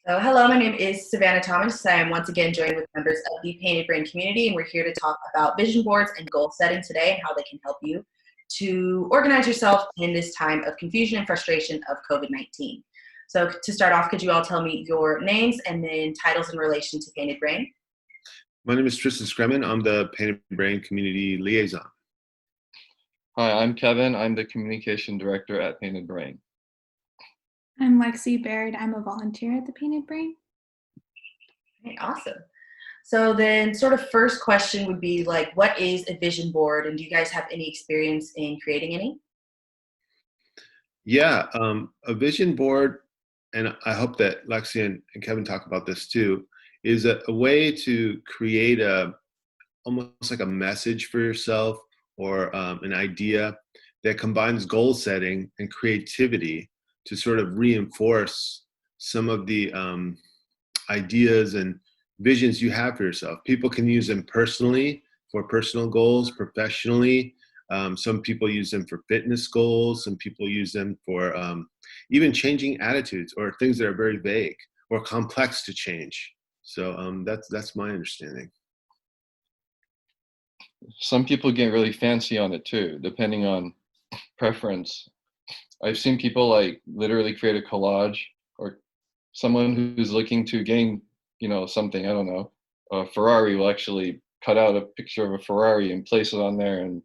So, hello, my name is Savannah Thomas. I am once again joined with members of the Painted Brain community, and we're here to talk about vision boards and goal setting today and how they can help you to organize yourself in this time of confusion and frustration of COVID-19. So, to start off, could you all tell me your names and then titles in relation to Painted Brain? My name is Tristian. I'm the Painted Brain Community Liaison. Hi, I'm Kevin. I'm the Communication Director at Painted Brain. I'm Lexi Baird. I'm a volunteer at the Painted Brain. Okay, awesome. So then sort of first question would be like, what is a vision board, and do you guys have any experience in creating any? Yeah, a vision board, and I hope that Lexi and Kevin talk about this too, is a way to create almost like a message for yourself or an idea that combines goal setting and creativity to sort of reinforce some of the ideas and visions you have for yourself. People can use them personally for personal goals, professionally. Some people use them for fitness goals. Some people use them for even changing attitudes or things that are very vague or complex to change. So that's my understanding. Some people get really fancy on it too, depending on preference. I've seen people like literally create a collage, or someone who's looking to gain, something, I don't know. A Ferrari will actually cut out a picture of a Ferrari and place it on there and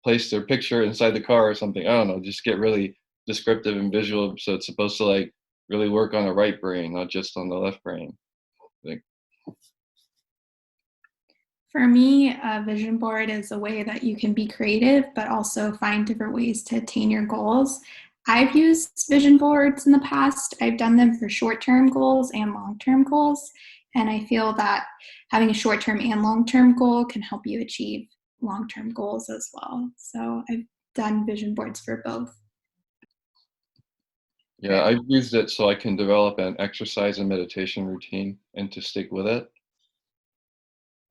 place their picture inside the car or something. I don't know, just get really descriptive and visual. So it's supposed to like really work on the right brain, not just on the left brain. Like, For me, a vision board is a way that you can be creative, but also find different ways to attain your goals. I've used vision boards in the past. I've done them for short-term goals and long-term goals. And I feel that having a short-term and long-term goal can help you achieve long-term goals as well. So I've done vision boards for both. yeah, I've used it so I can develop an exercise and meditation routine and to stick with it.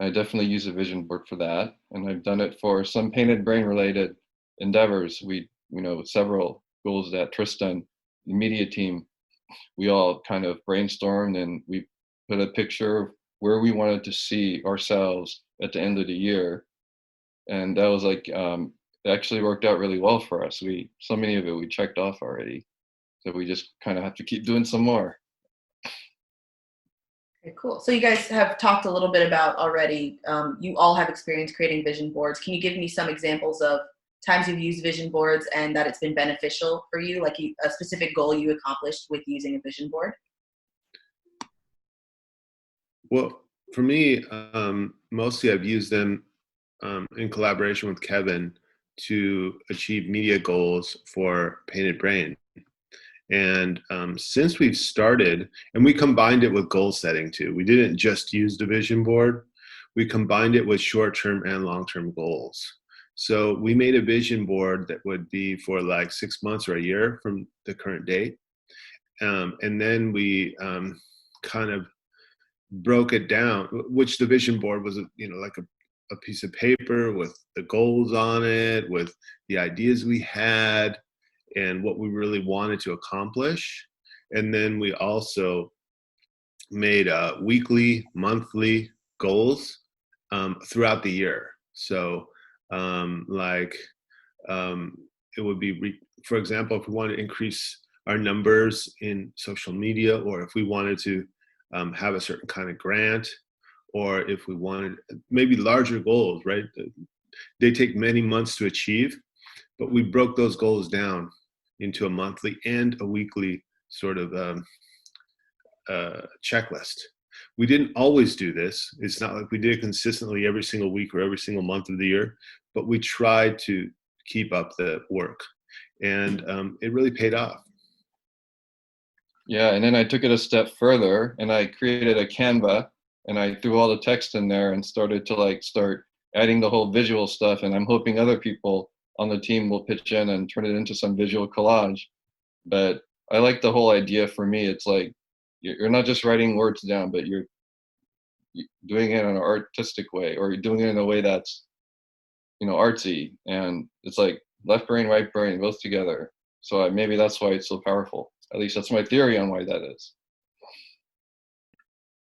I definitely use a vision board for that, and I've done it for some Painted Brain related endeavors. Several goals that Tristan, the media team, we all kind of brainstormed, and we put a picture of where we wanted to see ourselves at the end of the year, and that was like it actually worked out really well for us. So many of it we checked off already, so we just kind of have to keep doing some more. Okay, cool. So you guys have talked a little bit about already, you all have experience creating vision boards. Can you give me some examples of times you've used vision boards and that it's been beneficial for you, like a specific goal you accomplished with using a vision board? Well, for me, mostly I've used them in collaboration with Kevin to achieve media goals for Painted Brain. And since we've started, and we combined it with goal setting too, we didn't just use the vision board, we combined it with short-term and long-term goals. So we made a vision board that would be for like 6 months or a year from the current date. And then we kind of broke it down, which the vision board was, like a piece of paper with the goals on it, with the ideas we had and what we really wanted to accomplish. And then we also made weekly, monthly goals throughout the year. So like it would be, for example, if we wanted to increase our numbers in social media, or if we wanted to have a certain kind of grant, or if we wanted maybe larger goals, right? They take many months to achieve, but we broke those goals down into a monthly and a weekly sort of checklist. We didn't always do this. It's not like we did it consistently every single week or every single month of the year, but we tried to keep up the work, and it really paid off. Yeah, and then I took it a step further and I created a Canva and I threw all the text in there and started to start adding the whole visual stuff, and I'm hoping other people on the team will pitch in and turn it into some visual collage. But I like the whole idea. For me, it's like you're not just writing words down, but you're doing it in an artistic way, or you're doing it in a way that's artsy, and it's like left brain, right brain, both together. So maybe that's why it's so powerful. At least that's my theory on why that is.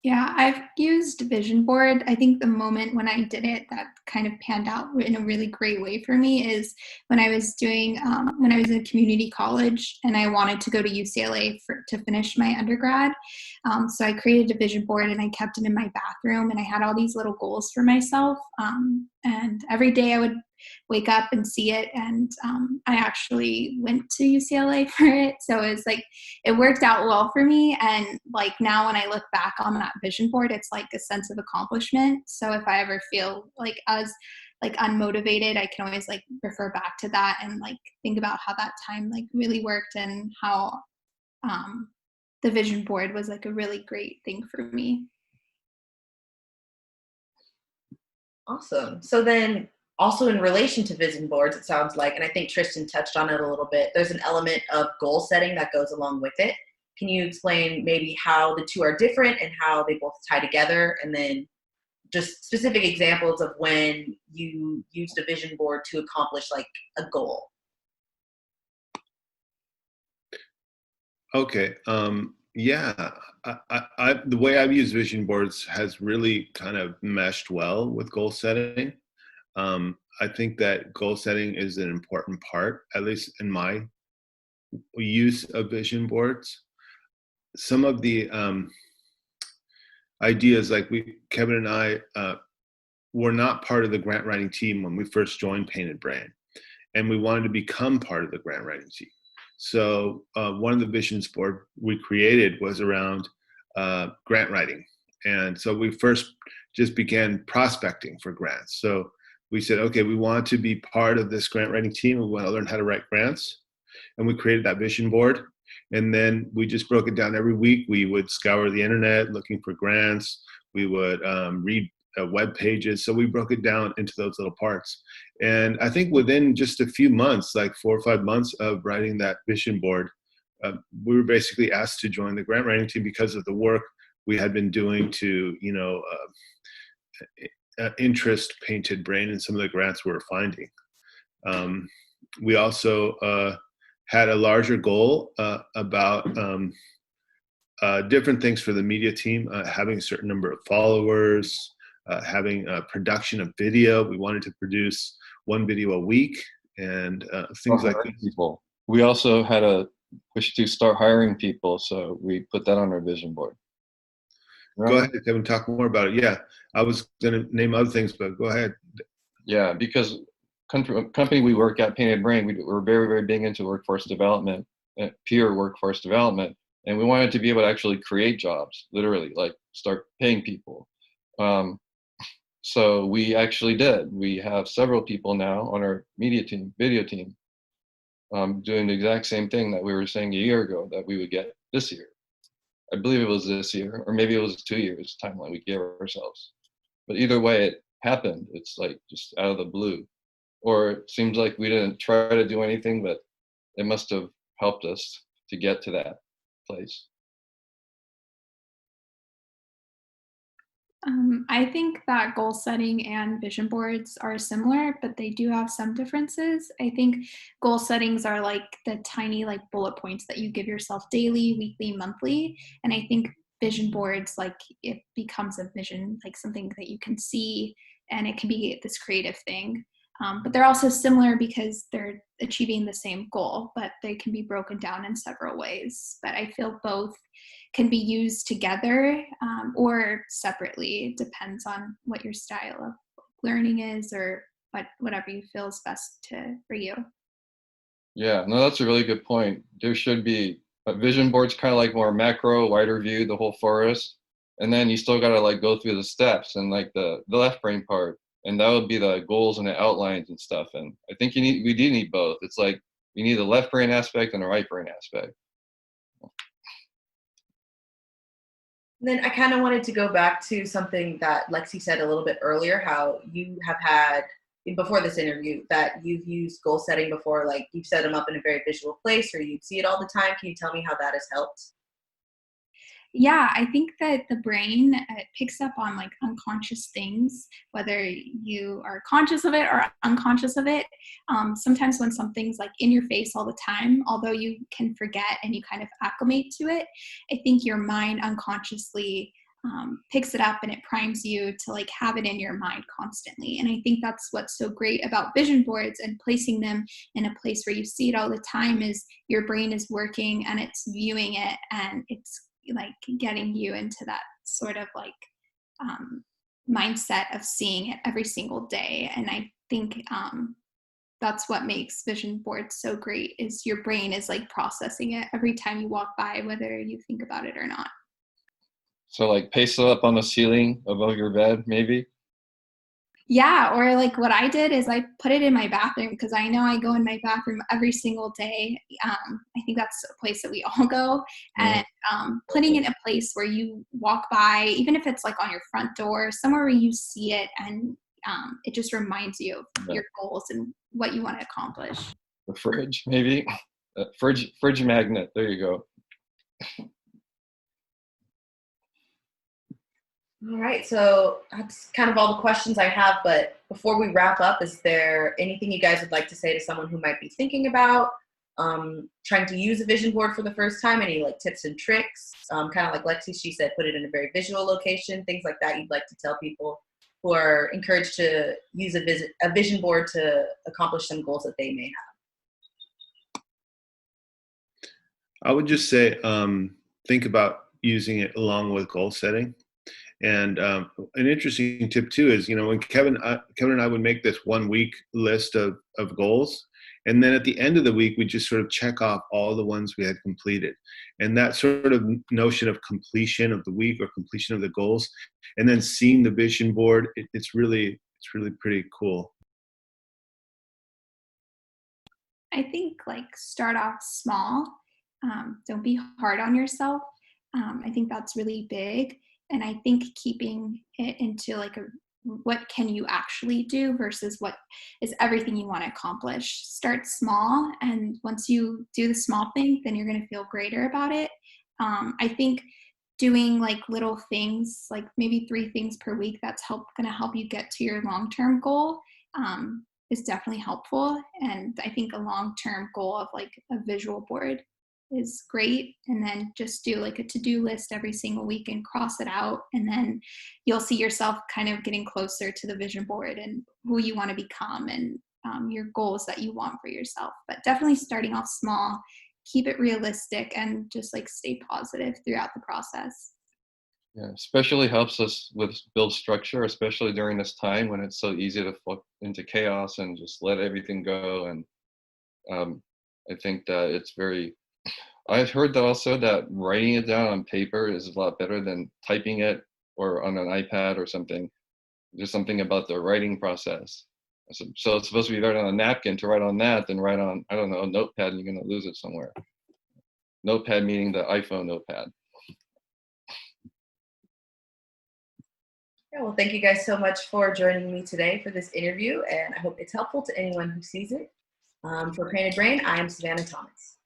Yeah, I've used Vision Board. I think the moment when I did it that kind of panned out in a really great way for me is when I was when I was in community college and I wanted to go to UCLA to finish my undergrad. So I created a vision board and I kept it in my bathroom and I had all these little goals for myself. And every day I would wake up and see it. And I actually went to UCLA for it. So it was like, it worked out well for me. And like now when I look back on that vision board, it's like a sense of accomplishment. So if I ever feel like like unmotivated, I can always like refer back to that and like think about how that time like really worked and how the vision board was like a really great thing for me. Awesome. So then also in relation to vision boards, it sounds like, and I think Tristian touched on it a little bit, there's an element of goal setting that goes along with it. Can you explain maybe how the two are different and how they both tie together? And then just specific examples of when you used a vision board to accomplish like a goal. Okay. Yeah. The way I've used vision boards has really kind of meshed well with goal setting. I think that goal setting is an important part, at least in my use of vision boards. Some of the ideas, like Kevin and I, were not part of the grant writing team when we first joined Painted Brain, and we wanted to become part of the grant writing team. So one of the visions board we created was around grant writing. And so we first just began prospecting for grants. So we said, okay, we want to be part of this grant writing team. We want to learn how to write grants. And we created that vision board. And then we just broke it down every week. We would scour the internet looking for grants. We would read web pages. So we broke it down into those little parts. And I think within just a few months, like 4 or 5 months of writing that vision board, we were basically asked to join the grant writing team because of the work we had been doing to, interest Painted Brain in some of the grants we were finding. We also had a larger goal about different things for the media team, having a certain number of followers, having a production of video. We wanted to produce 1 video a week and things like that. People. We also had a push to start hiring people, so we put that on our vision board. Go ahead, Kevin, talk more about it. Yeah, I was going to name other things, but go ahead. Yeah, because company we work at, Painted Brain, we're very, very big into workforce development, peer workforce development, and we wanted to be able to actually create jobs, literally, like start paying people. So we actually did. We have several people now on our media team, video team, doing the exact same thing that we were saying a year ago that we would get this year. I believe it was this year, or maybe it was 2 years timeline we gave ourselves. But either way, it happened. It's like just out of the blue. Or it seems like we didn't try to do anything, but it must have helped us to get to that place. I think that goal setting and vision boards are similar, but they do have some differences. I think goal settings are like the tiny like bullet points that you give yourself daily, weekly, monthly. And I think vision boards, like it becomes a vision, like something that you can see and it can be this creative thing. But they're also similar because they're achieving the same goal, but they can be broken down in several ways. But I feel both can be used together or separately. It depends on what your style of learning is or whatever you feel is best for you. Yeah, no, that's a really good point. There should be a vision board's kind of like more macro, wider view, the whole forest. And then you still got to like go through the steps and like the left brain part. And that would be the goals and the outlines and stuff. And I think we do need both. It's like you need the left brain aspect and the right brain aspect. Then I kind of wanted to go back to something that Lexi said a little bit earlier, how you have had, before this interview, that you've used goal setting before, like you've set them up in a very visual place or you see it all the time. Can you tell me how that has helped? Yeah, I think that the brain picks up on like unconscious things, whether you are conscious of it or unconscious of it. Sometimes when something's like in your face all the time, although you can forget and you kind of acclimate to it, I think your mind unconsciously picks it up and it primes you to like have it in your mind constantly. And I think that's what's so great about vision boards and placing them in a place where you see it all the time is your brain is working and it's viewing it and it's like getting you into that sort of like mindset of seeing it every single day. And I think that's what makes vision boards so great is your brain is like processing it every time you walk by, whether you think about it or not. So like paste it up on the ceiling above your bed, maybe? Yeah, or like what I did is I put it in my bathroom because I know I go in my bathroom every single day. I think that's a place that we all go. And putting it in a place where you walk by, even if it's like on your front door, somewhere where you see it and it just reminds you of your goals and what you want to accomplish. The fridge, maybe? Fridge magnet, there you go. All right, so that's kind of all the questions I have, but before we wrap up, is there anything you guys would like to say to someone who might be thinking about trying to use a vision board for the first time? Any like tips and tricks? Kind of like Lexi, she said, put it in a very visual location, things like that you'd like to tell people who are encouraged to use a vision board to accomplish some goals that they may have? I would just say think about using it along with goal setting. And an interesting tip too is, when Kevin and I would make this 1 week list of goals, and then at the end of the week we just sort of check off all the ones we had completed, and that sort of notion of completion of the week or completion of the goals, and then seeing the vision board, it's really pretty cool. I think like start off small. Don't be hard on yourself. I think that's really big. And I think keeping it into like what can you actually do versus what is everything you want to accomplish. Start small, and once you do the small thing, then you're going to feel greater about it. I think doing like little things, like maybe 3 things per week, that's going to help you get to your long-term goal. Is definitely helpful. And I think a long-term goal of like a visual board is great. And then just do like a to-do list every single week and cross it out. And then you'll see yourself kind of getting closer to the vision board and who you want to become and your goals that you want for yourself. But definitely starting off small, keep it realistic, and just like stay positive throughout the process. Yeah, especially helps us build structure, especially during this time when it's so easy to fall into chaos and just let everything go. And I think that it's very, I've heard that also that writing it down on paper is a lot better than typing it or on an iPad or something. There's something about the writing process. So it's supposed to be better on a napkin to write on that than write on, I don't know, a notepad, and you're going to lose it somewhere. Notepad meaning the iPhone notepad. Yeah, well, thank you guys so much for joining me today for this interview, and I hope it's helpful to anyone who sees it. For Painted Brain, I am Savannah Thomas.